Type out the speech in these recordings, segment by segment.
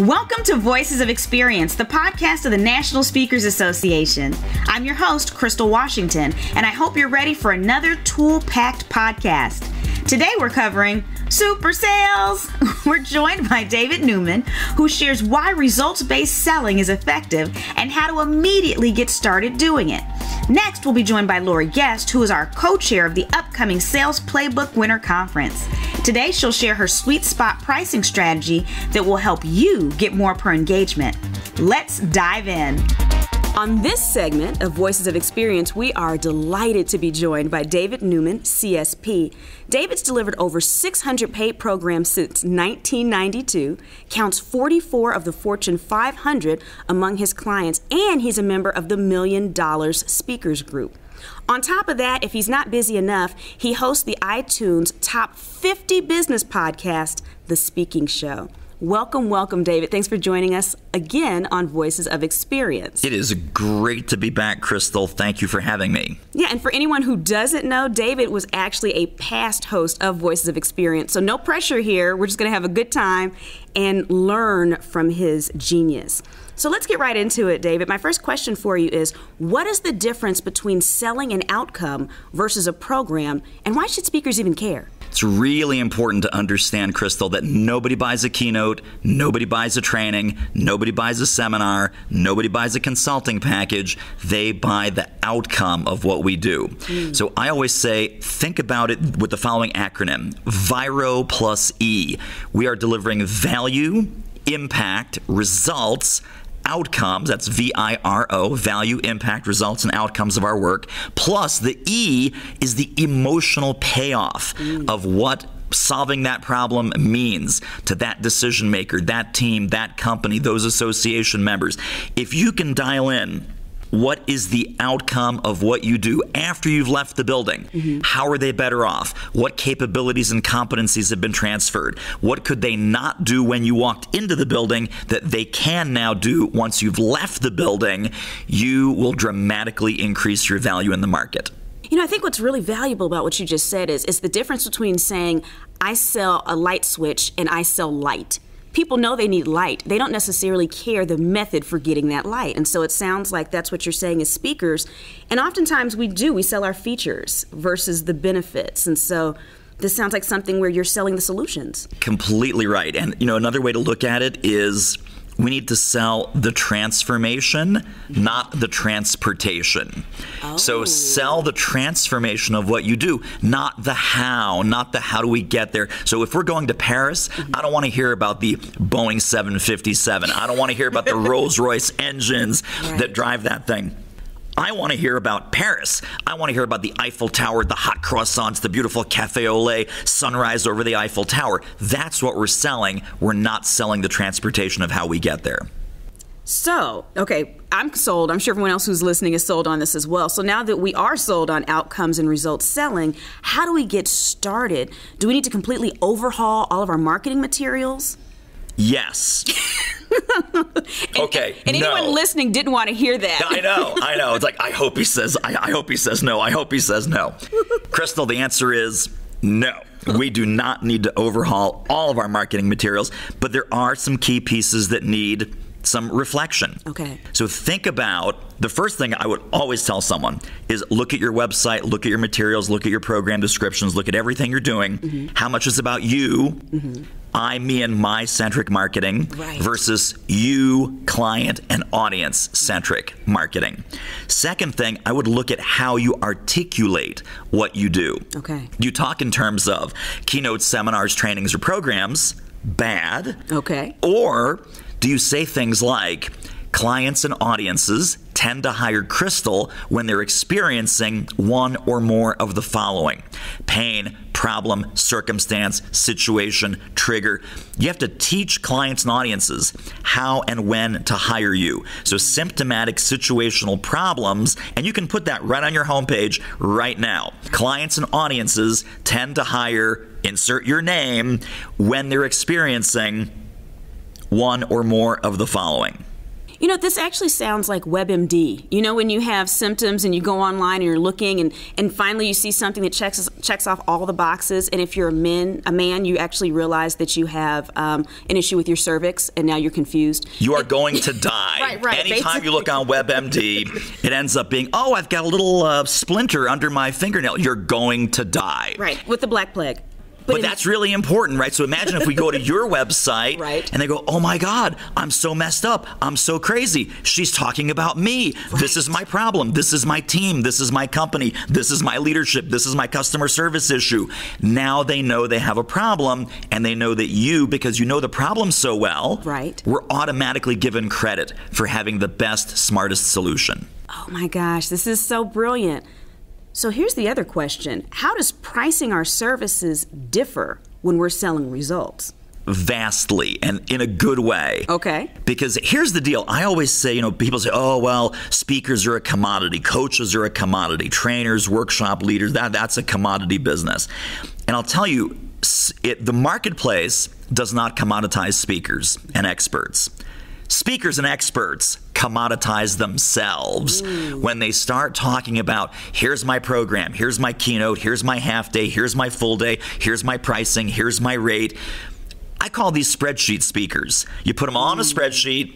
Welcome to Voices of Experience, the podcast of the National Speakers Association. I'm your host, Crystal Washington, and I hope you're ready for another tool-packed podcast. Today we're covering super sales. We're joined by David Newman, who shares why results-based selling is effective and how to immediately get started doing it. Next, we'll be joined by Laurie Guest, who is our co-chair of the upcoming Sales Playbook Winter Conference. Today, she'll share her sweet spot pricing strategy that will help you get more per engagement. Let's dive in. On this segment of Voices of Experience, we are delighted to be joined by David Newman CSP. David's delivered over 600 paid programs since 1992, counts 44 of the Fortune 500 among his clients, and he's a member of the $1 Million Speakers Group. On top of that, if he's not busy enough, he hosts the iTunes Top 50 Business Podcast, The Speaking Show. Welcome, David. Thanks for joining us again on Voices of Experience. It is great to be back, Crystal. Thank you for having me. Yeah, and for anyone who doesn't know, David was actually a past host of Voices of Experience, so no pressure here. We're just going to have a good time and learn from his genius. So let's get right into it, David. My first question for you is, what is the difference between selling an outcome versus a program, and why should speakers even care? It's really important to understand, Crystal, that nobody buys a keynote, nobody buys a training, nobody buys a seminar, nobody buys a consulting package. They buy the outcome of what we do. So I always say, think about it with the following acronym, VIRO plus E. We are delivering value, impact, results, outcomes, that's VIRO, value, impact, results, and outcomes of our work, plus the E is the emotional payoff of what solving that problem means to that decision maker, that team, that company, those association members. If you can dial in what is the outcome of what you do after you've left the building? How are they better off? What capabilities and competencies have been transferred? What could they not do when you walked into the building that they can now do once you've left the building? You will dramatically increase your value in the market. You know, I think what's really valuable about what you just said is the difference between saying, I sell a light switch and I sell light. People know they need light. They don't necessarily care the method for getting that light. And so it sounds like that's what you're saying as speakers. And oftentimes we sell our features versus the benefits. And so this sounds like something where you're selling the solutions. Completely right. And, you know, another way to look at it is we need to sell the transformation, not the transportation. So sell the transformation of what you do, not the how do we get there. So if we're going to Paris, I don't want to hear about the Boeing 757. I don't want to hear about the Rolls-Royce engines that drive that thing. I want to hear about Paris. I want to hear about the Eiffel Tower, the hot croissants, the beautiful cafe au lait, sunrise over the Eiffel Tower. That's what we're selling. We're not selling the transportation of how we get there. So, okay, I'm sold. I'm sure everyone else who's listening is sold on this as well. So now that we are sold on outcomes and results selling, how do we get started? Do we need to completely overhaul all of our marketing materials? Yes. Okay. And anyone listening didn't want to hear that. I know. It's like, I hope he says no. I hope he says no. Crystal, the answer is no. We do not need to overhaul all of our marketing materials, but there are some key pieces that need some reflection. Okay. So think about, the first thing I would always tell someone is look at your website, look at your materials, look at your program descriptions, look at everything you're doing. How much is about you, I, me, and my centric marketing versus you, client, and audience centric marketing. Second thing, I would look at how you articulate what you do. Okay. You talk in terms of keynote seminars, trainings, or programs, bad. Okay. Or do you say things like, clients and audiences tend to hire Crystal when they're experiencing one or more of the following: pain, problem, circumstance, situation, trigger. You have to teach clients and audiences how and when to hire you. So symptomatic situational problems, and you can put that right on your homepage right now. Clients and audiences tend to hire, insert your name, when they're experiencing one or more of the following. This actually sounds like WebMD. When you have symptoms and you go online and you're looking and finally you see something that checks off all the boxes, and if you're a man, you actually realize that you have an issue with your cervix, and now you're confused. You are going to die. Right. Anytime you look on WebMD, it ends up being, I've got a little splinter under my fingernail. You're going to die. Right, with the Black Plague. But that's really important, right? So imagine if we go to your website and they go, oh my God, I'm so messed up. I'm so crazy. She's talking about me. Right. This is my problem. This is my team. This is my company. This is my leadership. This is my customer service issue. Now they know they have a problem, and they know that you, because you know the problem so well, we're automatically given credit for having the best, smartest solution. Oh my gosh, this is so brilliant. So here's the other question. How does pricing our services differ when we're selling results? Vastly, and in a good way. Okay. Because here's the deal. I always say, people say, speakers are a commodity, coaches are a commodity, trainers, workshop leaders, that's a commodity business. And I'll tell you, the marketplace does not commoditize speakers and experts. Speakers and experts commoditize themselves when they start talking about, here's my program, here's my keynote, here's my half day, here's my full day, here's my pricing, here's my rate. I call these spreadsheet speakers. You put them all on a spreadsheet,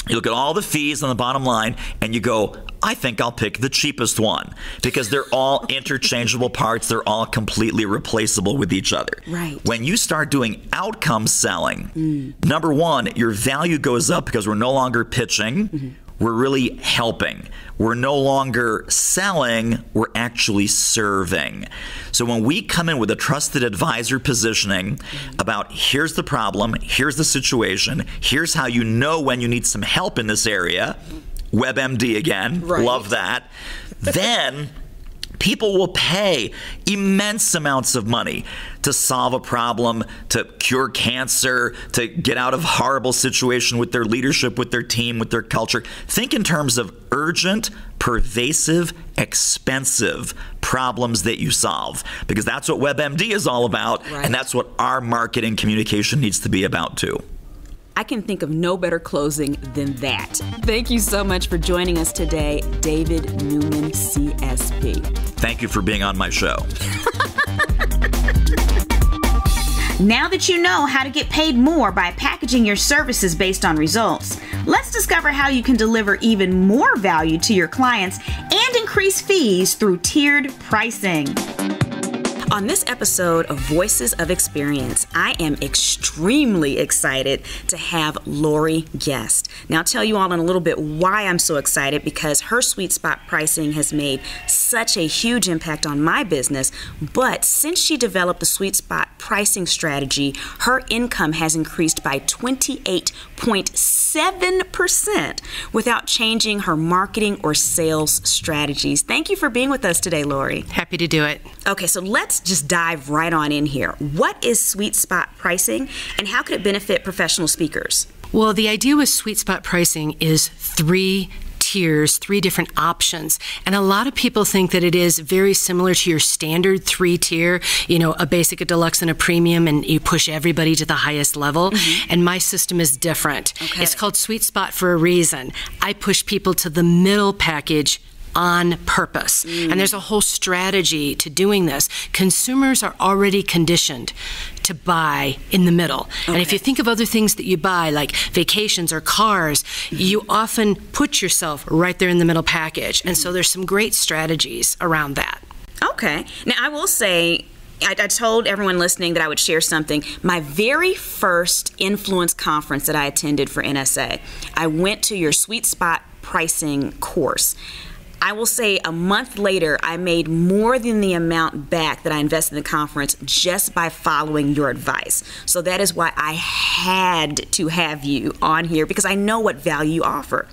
you look at all the fees on the bottom line, and you go, I think I'll pick the cheapest one, because they're all interchangeable parts. They're all completely replaceable with each other. Right. When you start doing outcome selling, number one, your value goes up because we're no longer pitching. We're really helping. We're no longer selling, we're actually serving. So when we come in with a trusted advisor positioning about, here's the problem, here's the situation, here's how you know when you need some help in this area, WebMD again, love that, then people will pay immense amounts of money to solve a problem, to cure cancer, to get out of horrible situation with their leadership, with their team, with their culture. Think in terms of urgent, pervasive, expensive problems that you solve, because that's what WebMD is all about, and that's what our marketing communication needs to be about too. I can think of no better closing than that. Thank you so much for joining us today, David Newman CSP. Thank you for being on my show. Now that you know how to get paid more by packaging your services based on results, let's discover how you can deliver even more value to your clients and increase fees through tiered pricing. On this episode of Voices of Experience, I am extremely excited to have Laurie Guest. Now, I'll tell you all in a little bit why I'm so excited, because her sweet spot pricing has made such a huge impact on my business. But since she developed the sweet spot pricing strategy, her income has increased by 28.7% without changing her marketing or sales strategies. Thank you for being with us today, Laurie. Happy to do it. Okay, so let's just dive right on in here. What is sweet spot pricing, and how could it benefit professional speakers? Well, the idea with sweet spot pricing is 3 tiers, 3 different options. And a lot of people think that it is very similar to your standard 3-tier, a basic, a deluxe, and a premium, and you push everybody to the highest level. And my system is different. Okay. It's called sweet spot for a reason. I push people to the middle package on purpose. And there's a whole strategy to doing this. Consumers are already conditioned to buy in the middle. Okay. And if you think of other things that you buy, like vacations or cars, you often put yourself right there in the middle package. And so there's some great strategies around that. Okay. Now, I will say, I told everyone listening that I would share something. My very first influence conference that I attended for NSA, I went to your sweet spot pricing course. I will say a month later, I made more than the amount back that I invested in the conference just by following your advice. So that is why I had to have you on here, because I know what value you offer.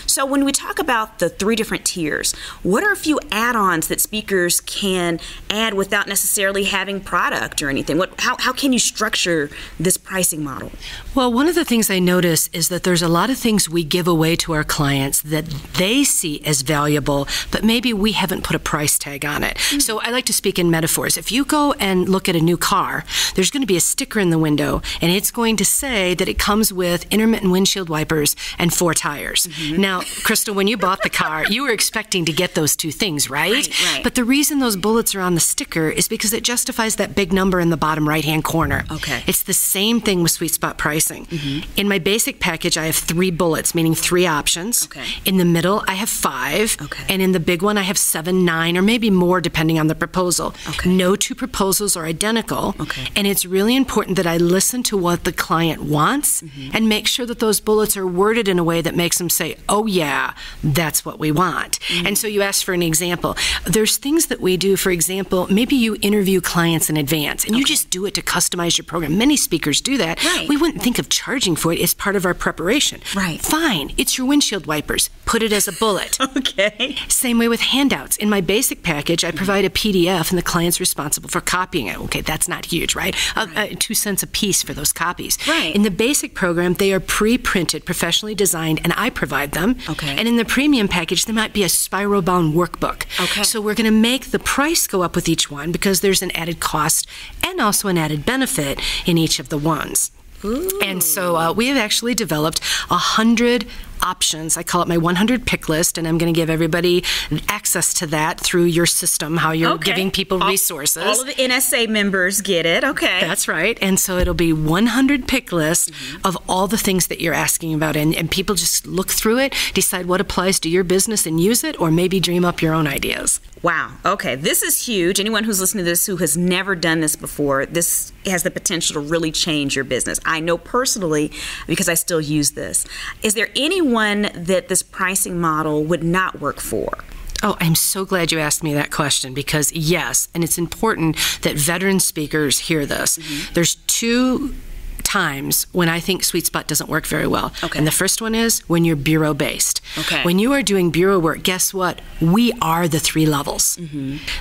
So So when we talk about the 3 different tiers, what are a few add-ons that speakers can add without necessarily having product or anything? How can you structure this pricing model? Well, one of the things I notice is that there's a lot of things we give away to our clients that they see as valuable, but maybe we haven't put a price tag on it. Mm-hmm. So I like to speak in metaphors. If you go and look at a new car, there's going to be a sticker in the window, and it's going to say that it comes with intermittent windshield wipers and 4 tires. Mm-hmm. Now, Crystal, when you bought the car, you were expecting to get those 2 things, right? Right. But the reason those bullets are on the sticker is because it justifies that big number in the bottom right-hand corner. Okay. It's the same thing with sweet spot pricing. Mm-hmm. In my basic package, I have 3 bullets, meaning 3 options. Okay. In the middle, I have 5. Okay. And in the big one, I have 7, 9, or maybe more depending on the proposal. Okay. No 2 proposals are identical. Okay. And it's really important that I listen to what the client wants and make sure that those bullets are worded in a way that makes them say, oh yeah, that's what we want. And so you asked for an example. There's things that we do, for example, maybe you interview clients in advance and you just do it to customize your program. Many speakers do that. Right. We wouldn't think of charging for it. It's part of our preparation. Right. Fine. It's your windshield wipers. Put it as a bullet. Okay. Same way with handouts. In my basic package, I provide a PDF and the client's responsible for copying it. Okay, that's not huge, right? 2 cents a piece for those copies. Right. In the basic program, they are pre-printed, professionally designed, and I provide them. Okay. And in the premium package, there might be a spiral-bound workbook. Okay. So we're going to make the price go up with each one because there's an added cost and also an added benefit in each of the ones. Ooh. And so we have actually developed 100 options. I call it my 100 pick list, and I'm going to give everybody access to that through your system, how you're giving people resources. All of the NSA members get it. Okay. That's right. And so it'll be 100 pick list of all the things that you're asking about, and people just look through it, decide what applies to your business and use it, or maybe dream up your own ideas. Wow. Okay. This is huge. Anyone who's listening to this who has never done this before, this has the potential to really change your business. I know personally because I still use this. Is there anyone that this pricing model would not work for? Oh, I'm so glad you asked me that question because yes, and it's important that veteran speakers hear this. There's 2 times when I think sweet spot doesn't work very well. Okay. And the first one is when you're bureau based. Okay. When you are doing bureau work, guess what? We are the 3 levels.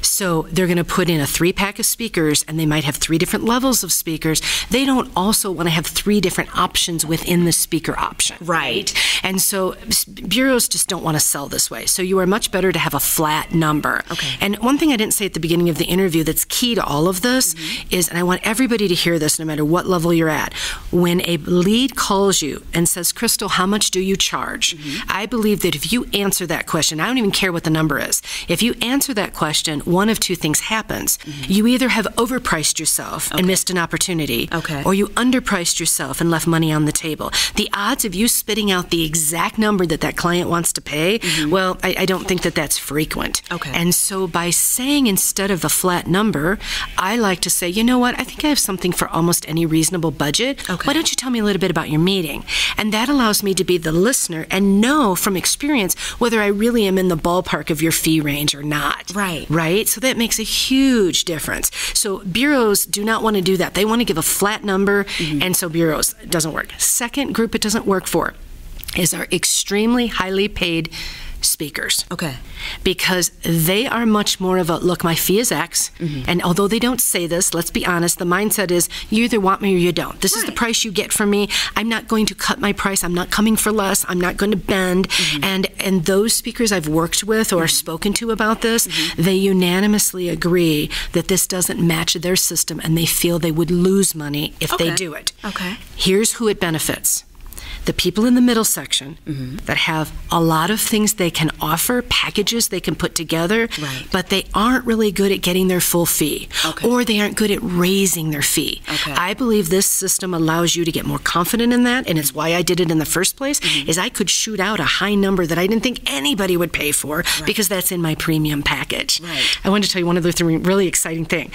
So they're going to put in a 3-pack of speakers and they might have 3 different levels of speakers. They don't also want to have 3 different options within the speaker option. Right. And so bureaus just don't want to sell this way. So you are much better to have a flat number. Okay. And one thing I didn't say at the beginning of the interview that's key to all of this is, and I want everybody to hear this no matter what level you're at, when a lead calls you and says, Crystal, how much do you charge? I believe that if you answer that question, I don't even care what the number is. If you answer that question, one of 2 things happens. You either have overpriced yourself and missed an opportunity, or you underpriced yourself and left money on the table. The odds of you spitting out the exact number that that client wants to pay, well, I don't think that that's frequent. Okay. And so by saying instead of a flat number, I like to say, you know what, I think I have something for almost any reasonable budget. Why don't you tell me a little bit about your meeting? And that allows me to be the listener and know from experience whether I really am in the ballpark of your fee range or not. Right. Right? So that makes a huge difference. So bureaus do not want to do that. They want to give a flat number, and so bureaus doesn't work. Second group it doesn't work for is our extremely highly paid speakers. Okay. Because they are much more of a, look, my fee is X, and although they don't say this, let's be honest, the mindset is you either want me or you don't. This is the price you get from me. I'm not going to cut my price. I'm not coming for less. I'm not going to bend. And those speakers I've worked with or spoken to about this, they unanimously agree that this doesn't match their system and they feel they would lose money if they do it. Okay. Here's who it benefits. The people in the middle section that have a lot of things they can offer, packages they can put together, but they aren't really good at getting their full fee, or they aren't good at raising their fee. I believe this system allows you to get more confident in that, and it's why I did it in the first place, is I could shoot out a high number that I didn't think anybody would pay for because that's in my premium package. I wanted to tell you one other really exciting thing.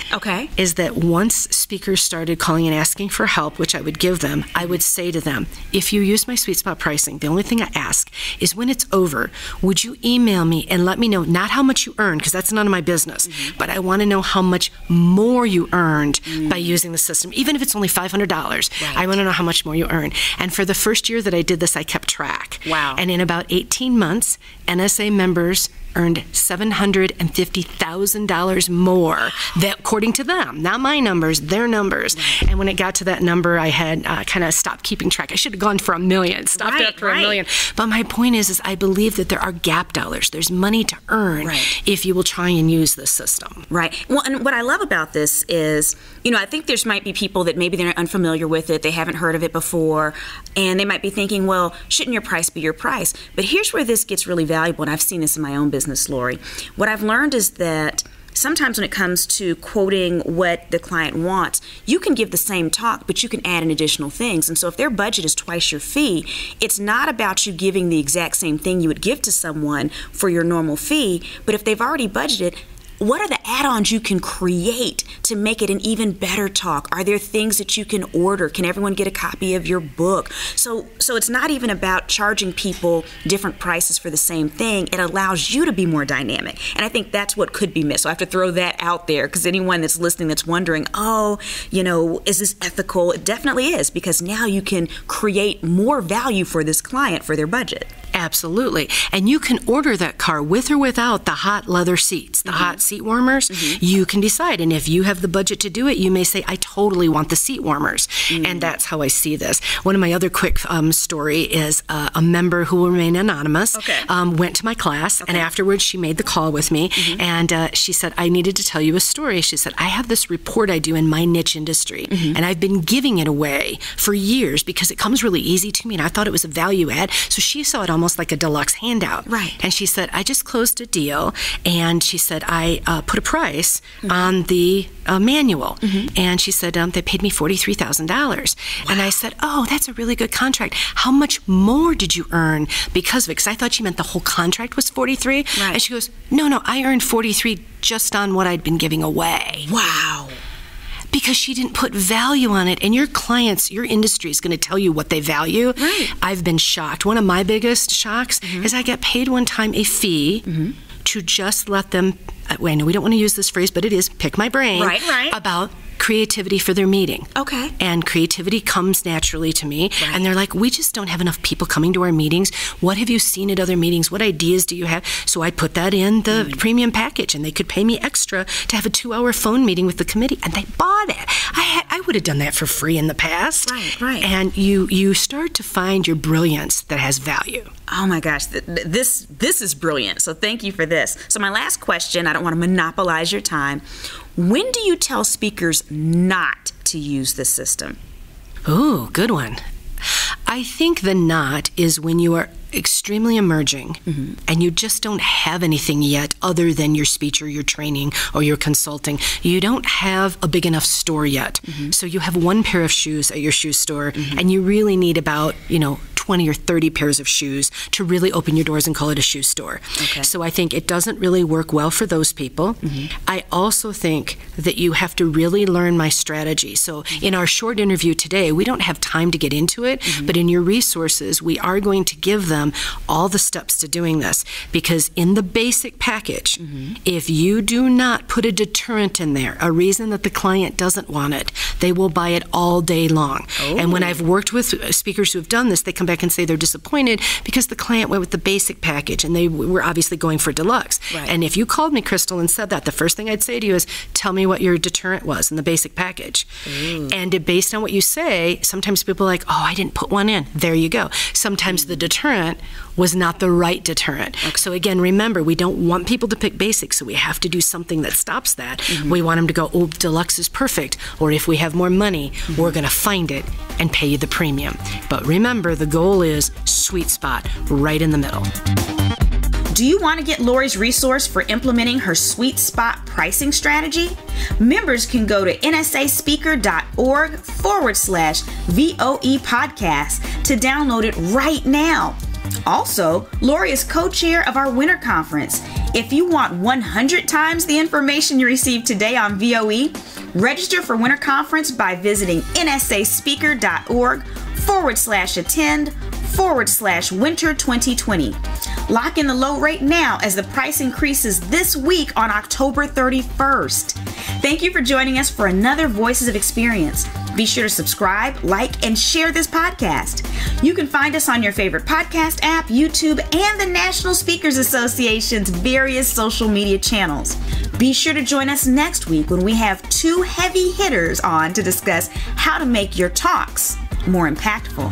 Is that once speakers started calling and asking for help, which I would give them, I would say to them, if you use use my sweet spot pricing, the only thing I ask is when it's over, would you email me and let me know not how much you earned, because that's none of my business, but I want to know how much more you earned by using the system, even if it's only $500. Right. I want to know how much more you earn. And for the first year that I did this, I kept track. Wow. And in about 18 months, NSA members earned $750,000 more, that, according to them, not my numbers, their numbers. Right. And when it got to that number, I had kind of stopped keeping track. I should have gone for $1 million, stopped after $1 million. But my point is I believe that there are gap dollars. There's money to earn if you will try and use this system. Right. Well, and what I love about this is, I think there might be people that maybe they're unfamiliar with it, they haven't heard of it before, and they might be thinking, well, shouldn't your price be your price? But here's where this gets really valuable, and I've seen this in my own business, Laurie. What I've learned is that sometimes when it comes to quoting what the client wants, you can give the same talk, but you can add in additional things. And so if their budget is twice your fee, it's not about you giving the exact same thing you would give to someone for your normal fee, but if they've already budgeted, what are the add-ons you can create to make it an even better talk? Are there things that you can order? Can everyone get a copy of your book? So it's not even about charging people different prices for the same thing. It allows you to be more dynamic. And I think that's what could be missed. So I have to throw that out there, because anyone that's listening that's wondering, is this ethical? It definitely is, because now you can create more value for this client for their budget. Absolutely. And you can order that car with or without the hot leather seats, the hot seat warmers. You can decide. And if you have the budget to do it, you may say, I totally want the seat warmers. And that's how I see this. One of my other quick story is a member who will remain anonymous went to my class, and afterwards she made the call with me, and she said, I needed to tell you a story. She said, I have this report I do in my niche industry, and I've been giving it away for years because it comes really easy to me, and I thought it was a value add. So she saw it almost like a deluxe handout. Right. And she said, I just closed a deal, and she said, I put a price on the manual, and she said, they paid me $43,000. Wow. And I said, oh, that's a really good contract. How much more did you earn because of it? Because I thought she meant the whole contract was 43. Right. And she goes, no, I earned 43 just on what I'd been giving away. Wow. Because she didn't put value on it. And your clients, your industry is going to tell you what they value. Right. I've been shocked. One of my biggest shocks is I got paid one time a fee to just let them, I know we don't want to use this phrase, but it is, pick my brain about creativity for their meeting. Okay. And creativity comes naturally to me. Right. And they're like, we just don't have enough people coming to our meetings. What have you seen at other meetings? What ideas do you have? So I put that in the premium package, and they could pay me extra to have a 2-hour phone meeting with the committee, and they bought it. I would have done that for free in the past. Right. And you start to find your brilliance that has value. Oh my gosh, this is brilliant. So thank you for this. So my last question, I don't want to monopolize your time. When do you tell speakers not to use this system? Ooh, good one. I think the not is when you are extremely emerging and you just don't have anything yet other than your speech or your training or your consulting. You don't have a big enough store yet. So you have one pair of shoes at your shoe store and you really need about, 20 or 30 pairs of shoes to really open your doors and call it a shoe store. Okay. So I think it doesn't really work well for those people. I also think that you have to really learn my strategy. So in our short interview today, we don't have time to get into it, but in your resources, we are going to give them all the steps to doing this, because in the basic package, if you do not put a deterrent in there, a reason that the client doesn't want it, they will buy it all day long. And when I've worked with speakers who have done this, they come back and say they're disappointed because the client went with the basic package and they were obviously going for deluxe. Right. And if you called me, Crystal, and said that, the first thing I'd say to you is, tell me what your deterrent was in the basic package. And based on what you say, sometimes people are like, oh, I didn't put one in. There you go. Sometimes the deterrent was not the right deterrent. So again, remember, we don't want people to pick basic, so we have to do something that stops that. We want them to go, oh, deluxe is perfect, or if we have more money, we're going to find it and pay you the premium. But remember, the goal is sweet spot, right in the middle. Do you want to get Laurie's resource for implementing her sweet spot pricing strategy? Members can go to nsaspeaker.org/VOE podcast to download it right now. Also, Laurie is co-chair of our winter conference. If you want 100 times the information you received today on VOE, register for winter conference by visiting nsaspeaker.org/attend /winter 2020. Lock in the low rate now as the price increases this week on October 31st. Thank you for joining us for another Voices of Experience. Be sure to subscribe, like, and share this podcast. You can find us on your favorite podcast app, YouTube, and the National Speakers Association's various social media channels. Be sure to join us next week when we have two heavy hitters on to discuss how to make your talks more impactful.